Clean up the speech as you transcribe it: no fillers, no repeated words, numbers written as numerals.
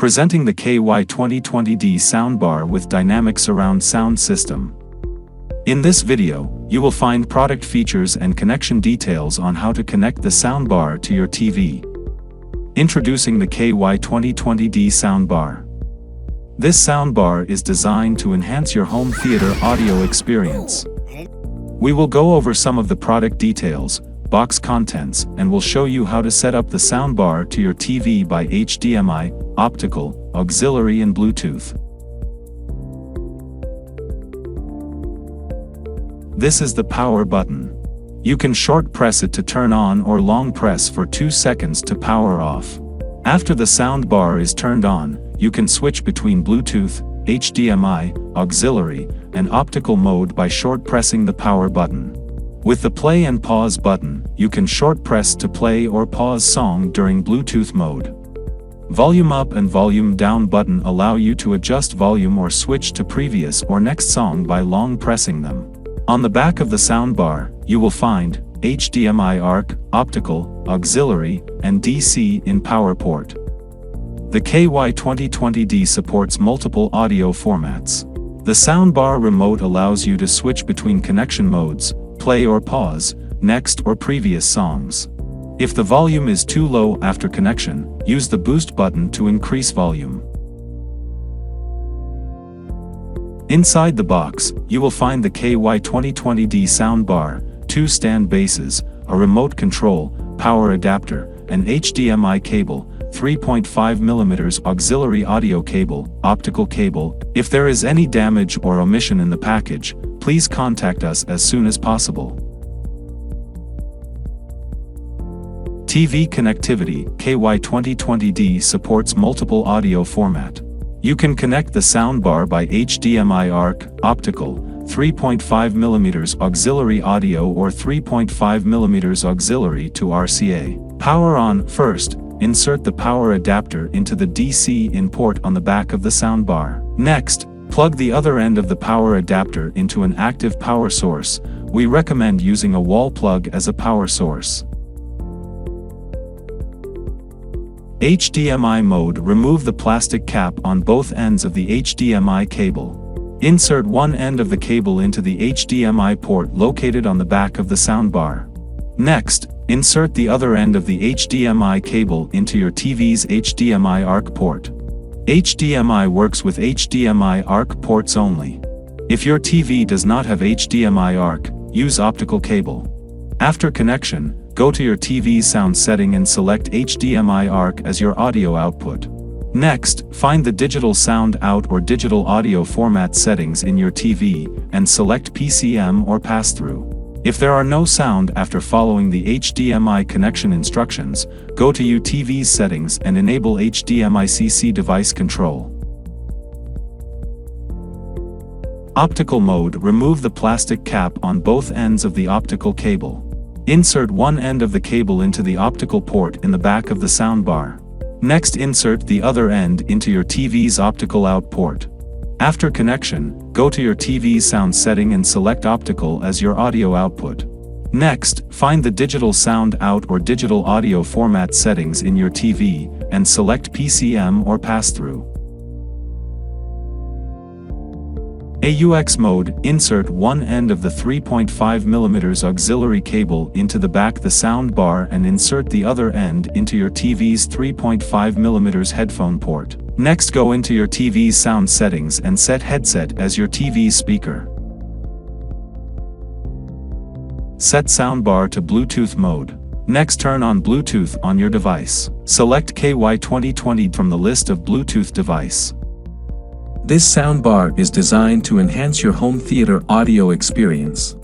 Presenting the KY2020D Sound Bar with Dynamic Surround Sound System. In this video, you will find product features and connection details on how to connect the soundbar to your TV. Introducing the KY2020D Sound Bar. This soundbar is designed to enhance your home theater audio experience. We will go over some of the product details, box contents, and will show you how to set up the soundbar to your TV by HDMI, optical, auxiliary and Bluetooth. This is the power button. You can short press it to turn on or long press for 2 seconds to power off. After the soundbar is turned on, you can switch between Bluetooth, HDMI, auxiliary, and optical mode by short pressing the power button. With the play and pause button, you can short press to play or pause song during Bluetooth mode. Volume up and volume down button allow you to adjust volume or switch to previous or next song by long pressing them. On the back of the soundbar, you will find HDMI ARC, optical, auxiliary, and DC in power port. The KY2020D supports multiple audio formats. The soundbar remote allows you to switch between connection modes, play or pause, next or previous songs. If the volume is too low after connection, use the boost button to increase volume. Inside the box, you will find the KY2020D Sound Bar, 2 stand bases, a remote control, power adapter, an HDMI cable, 3.5mm auxiliary audio cable, optical cable. If there is any damage or omission in the package, please contact us as soon as possible. TV connectivity. KY2020D supports multiple audio format. You can connect the soundbar by HDMI ARC, optical, 3.5mm auxiliary audio or 3.5mm auxiliary to RCA. Power on. First, insert the power adapter into the DC in port on the back of the soundbar. Next, plug the other end of the power adapter into an active power source. We recommend using a wall plug as a power source. HDMI mode. Remove the plastic cap on both ends of the HDMI cable. Insert one end of the cable into the HDMI port located on the back of the soundbar. Next, insert the other end of the HDMI cable into your TV's HDMI ARC port. HDMI works with HDMI ARC ports only. If your TV does not have HDMI ARC, use optical cable. After connection, go to your TV's sound setting and select HDMI ARC as your audio output. Next, find the digital sound out or digital audio format settings in your TV, and select PCM or pass-through. If there are no sound after following the HDMI connection instructions, go to your TV's settings and enable HDMI CC device control. Optical mode. Remove the plastic cap on both ends of the optical cable. Insert one end of the cable into the optical port in the back of the soundbar. Next, insert the other end into your TV's optical out port. After connection, go to your TV's sound setting and select optical as your audio output. Next, find the digital sound out or digital audio format settings in your TV, and select PCM or pass-through. AUX mode. Insert one end of the 3.5mm auxiliary cable into the back of the soundbar and insert the other end into your TV's 3.5mm headphone port. Next, go into your TV's sound settings and set headset as your TV's speaker. Set soundbar to Bluetooth mode. Next, turn on Bluetooth on your device. Select KY2020 from the list of Bluetooth device. This soundbar is designed to enhance your home theater audio experience.